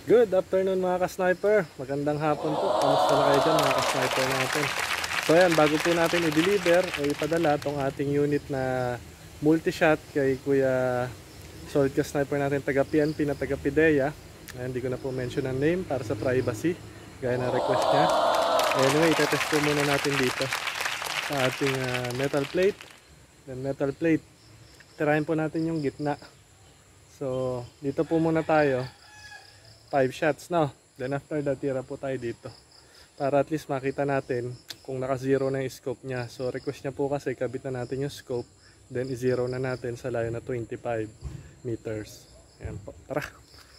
Good afternoon mga ka-sniper. Magandang hapon po. Kamusta na kayo dyan mga ka-sniper natin? So ayan, bago po natin i-deliver o ipadala itong ating unit na multi-shot kay Kuya Solid ka-sniper natin taga PNP na taga PIDEA. Ayan, hindi ko na po mention ang name para sa privacy gaya na request niya. Anyway, itetest po muna natin dito sa ating metal plate. Then metal plate, tirahin po natin yung gitna. So dito po muna tayo 5 shots, no? Then after that, tira po tayo dito para at least makita natin kung naka-zero na yung scope niya. So request niya po kasi kabit na natin yung scope, then i-zero na natin sa layo na 25 meters. Ayan po, tara,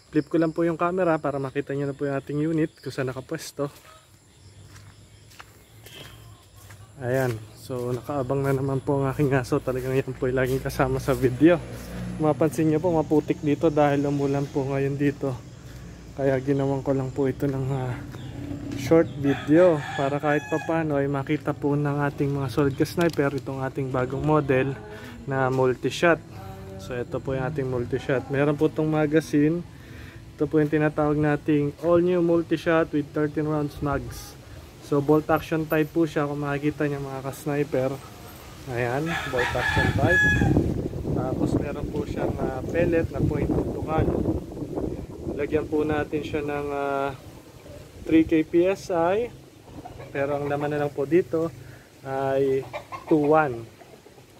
flip ko lang po yung camera para makita nyo na po yung ating unit kung saan nakapwesto. Ayan, so nakaabang na naman po ang aking aso. Talagang yan po yung laging kasama sa video. Mapansin nyo po maputik dito dahil umulan po ngayon dito. Kaya ginawan ko lang po ito ng short video para kahit papano ay makita po ng ating mga solid ka-sniper itong ating bagong model na multi-shot. So ito po yung ating multi-shot. Meron po itong magazine. Ito po yung tinatawag nating all new multi-shot with 13 rounds mags. So bolt action type po siya kung makikita niyo mga ka-sniper. Ayan, bolt action type. Tapos meron po siyang pellet na .2 kalo. Lagyan po natin siya ng 3K PSI, pero ang laman na lang po dito ay 2.1.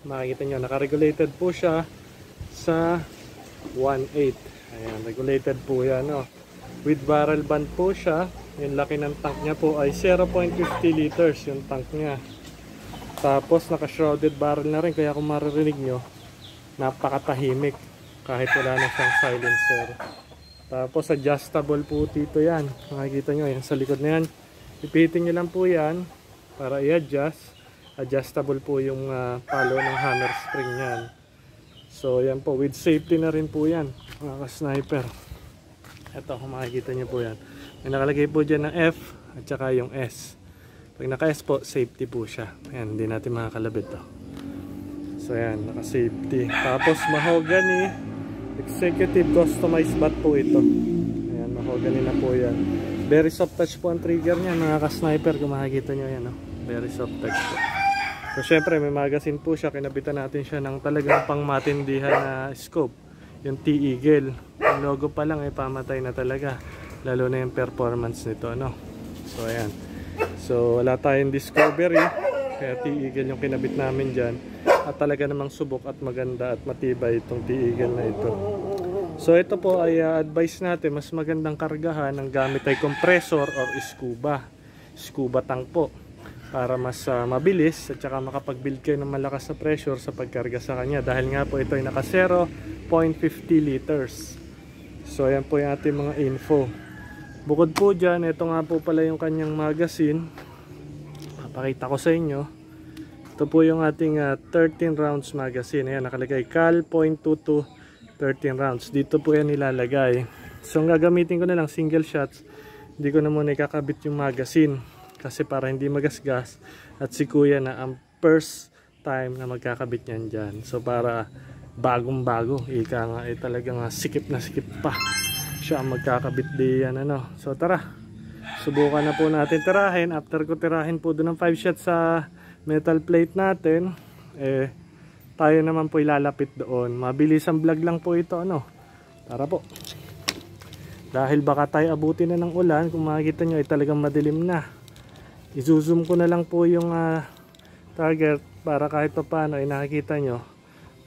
Makikita nyo, nakaregulated po siya sa 1.8. Ayan, regulated po yan, no? With barrel band po siya. Yung laki ng tank niya po ay 0.50 liters yung tank niya. Tapos naka-shrouded barrel na rin, kaya kung maririnig nyo, napakatahimik kahit wala na siyang silencer. Tapos adjustable po dito yan. Makikita nyo yan sa likod na yan. Ipitin nyo lang po yan para i-adjust. Adjustable po yung palo ng hammer spring yan. So yan po, with safety na rin po yan mga ka-sniper. Ito kung makikita nyo po yan. May nakalagay po dyan ng F at saka yung S. Pag naka-S po, safety po siya. Ayan, hindi natin makakalabit to. So yan, naka-safety. Tapos mahogany executive customized bat po ito. Ayan, mahogany na po yan. Very soft touch po ang trigger niya mga ka-sniper. Kung makikita nyo yan, no? Very soft touch po. So syempre may magazine po siya. Kinabitan natin siya ng talagang pang matindihan na scope. Yung T-Eagle. Yung logo pa lang ay pamatay na talaga. Lalo na yung performance nito, no? So ayan. So wala tayong discovery. Kaya T-Eagle yung kinabit namin dyan. At talaga namang subok at maganda at matibay itong T-Eagle na ito. So ito po ay advice natin, mas magandang kargahan ng gamit ay compressor or scuba tank po, para mas mabilis at saka makapag-build kayo ng malakas na pressure sa pagkarga sa kanya. Dahil nga po ito ay naka 0.50 liters. So ayan po yung ating mga info. Bukod po dyan, ito nga po pala yung kanyang magazine. Papakita ko sa inyo. Ito po yung ating 13 rounds magazine. Ayan, nakalagay Cal .22 13 rounds. Dito po yan nilalagay. So ang gagamitin ko na lang single shots. Hindi ko na muna ikakabit yung magazine kasi para hindi magasgas. At si kuya na ang first time na magkakabit yan dyan. So para bagong bago, ika nga ay talagang sikip na sikip pa siya ang magkakabit diyan, ano. So tara, subukan na po natin tirahin. After ko tirahin po doon ng 5 shots sa metal plate natin, tayo naman po ilalapit doon. Mabilis ang vlog lang po ito, ano. Tara po. Dahil baka tayo abutin na ng ulan, kung makikita nyo ay talagang madilim na. I-zoom ko na lang po yung target para kahit pa paano ay nakikita nyo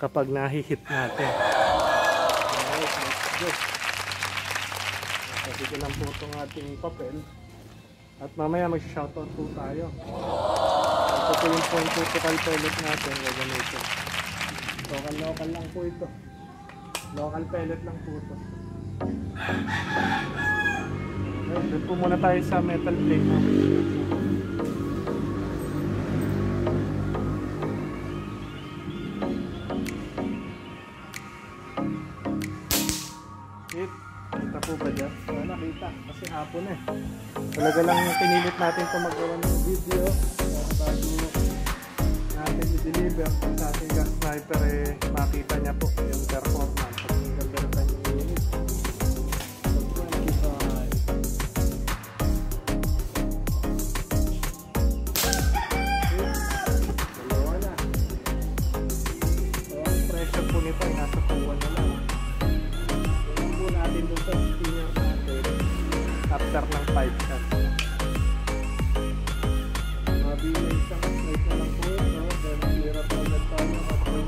kapag nahihit natin. Alright, let's go. Kasi ko lang po itong ating papel. At mamaya mag-shoutout po tayo. Ito po yung .2 pellet natin. Gagamitin. Local lang po ito. Local pellet lang po ito. Okay, doon po muna tayo sa metal plate natin. Kita po ba dyan? Wala, kita. Kasi hapon eh. Talaga lang pinilit natin ito magawa ng video. Bago natin i-deliver sa ating ka-sniper makita niya po yung performance. Pag ganda na tayo unit. So 25 spinner natin after ng 5 shots. Mabili isang slide na lang po ito. Dahil hirap ulit tayo kasi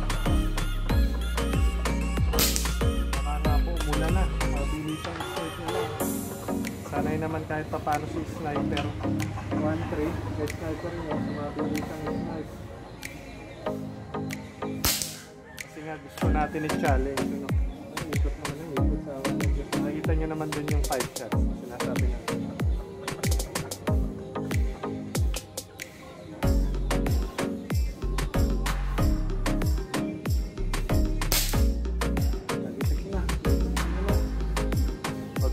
baka nga po mula na. Mabili isang slide na lang. Sanay naman kahit pa paano si sniper 1-3 kahit sniper nyo. Mabili isang slide. Kasi nga gusto natin i-challenge. Ikot mo na, ikot sa nakikita nyo naman dun yung 5 shots. Sinasabi natin.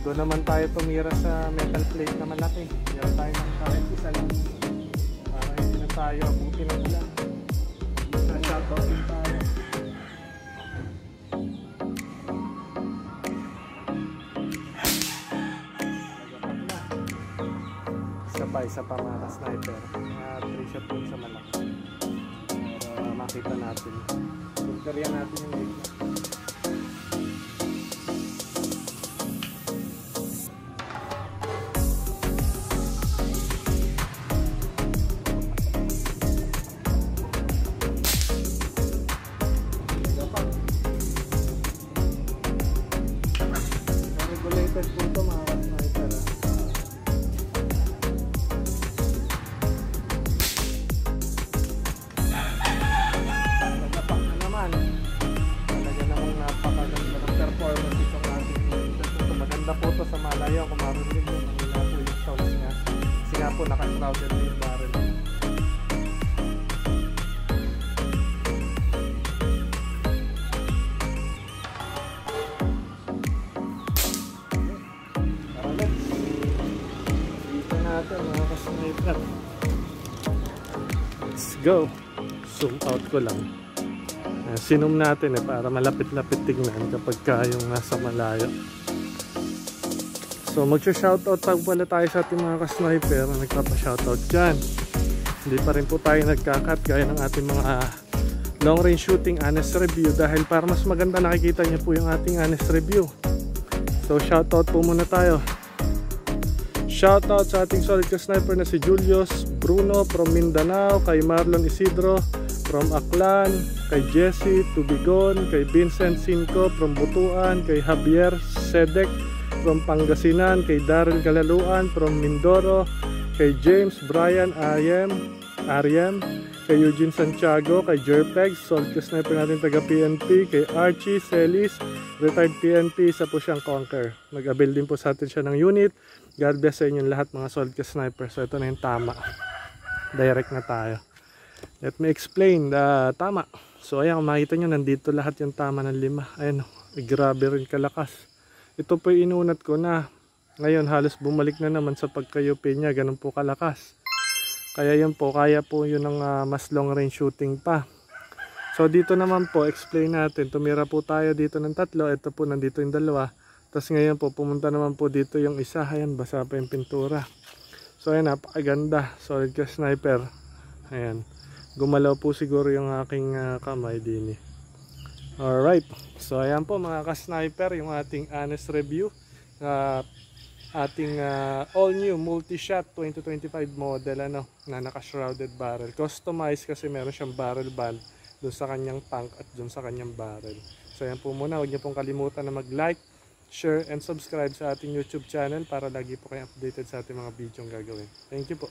Doon naman tayo tumira sa metal plate na malaki. Meron tayo ng kahit isa lang. Para hindi na tayo abutin ng ulan. Sa shoutout din tayo. Isa pa mga sniper. 3 shot dun sa malaki. Para makita natin. Pagkarya natin yung leg. Regulated po ito mga sniper. Maganda po ito sa malayo kung marinig nyo, maganda po yung sounds niya kasi nga po naka-shrouded na yung barrel. Tara let's dito natin mga kasniper. Let's go. Zoom out ko lang. Sinum natin para malapit-lapit tignan kapag yung nasa malayo. So mag-shoutout pala tayo sa ating mga ka-sniper na nagpapa-shoutout dyan. Hindi pa rin po tayo nagkakat gaya ng ating mga long range shooting honest review dahil para mas maganda nakikita niyo po yung ating honest review. So shoutout po muna tayo. Shoutout sa ating solid ka-sniper na si Julius Bruno from Mindanao, kay Marlon Isidro from Aklan, kay Jesse Tubigon, kay Vincent Cinco from Butuan, kay Javier Sedek from Pangasinan, kay Darren Galaluan from Mindoro, kay James Brian Ariem, kay Eugene Santiago, kay Jerpeg, solid ka-sniper natin taga PNP, kay Archie Celis, retired PNP, isa po siyang Conquer. Nag-avail din po sa atin siya ng unit. God bless sa inyong lahat mga solid ka-sniper. So ito na yung tama. Direct na tayo. Let me explain the tama. So ayan, kung makita nyo, nandito lahat yung tama ng 5. Ayan, grabe rin kalakas. Ito po yung inunat ko na. Ngayon halos bumalik na naman sa pagkayupi niya. Ganun po kalakas. Kaya yun po, kaya po yun ng mas long range shooting pa. So dito naman po, explain natin. Tumira po tayo dito ng 3. Ito po, nandito yung 2. Tapos ngayon po, pumunta naman po dito yung isa. Ayan, basa pa yung pintura. So ayan, napakaganda. Solid ka-sniper. Ayan. Gumalaw po siguro yung aking kamay din. Alright. So ayan po mga ka-sniper, yung ating honest review. Ating all new multi-shot 2025 model na naka-shrouded barrel. Customized kasi meron siyang barrel band doon sa kanyang tank at doon sa kanyang barrel. So ayan po muna. Huwag niyo pong kalimutan na mag-like, share, and subscribe sa ating YouTube channel para lagi po kayo updated sa ating mga video gagawin. Thank you po.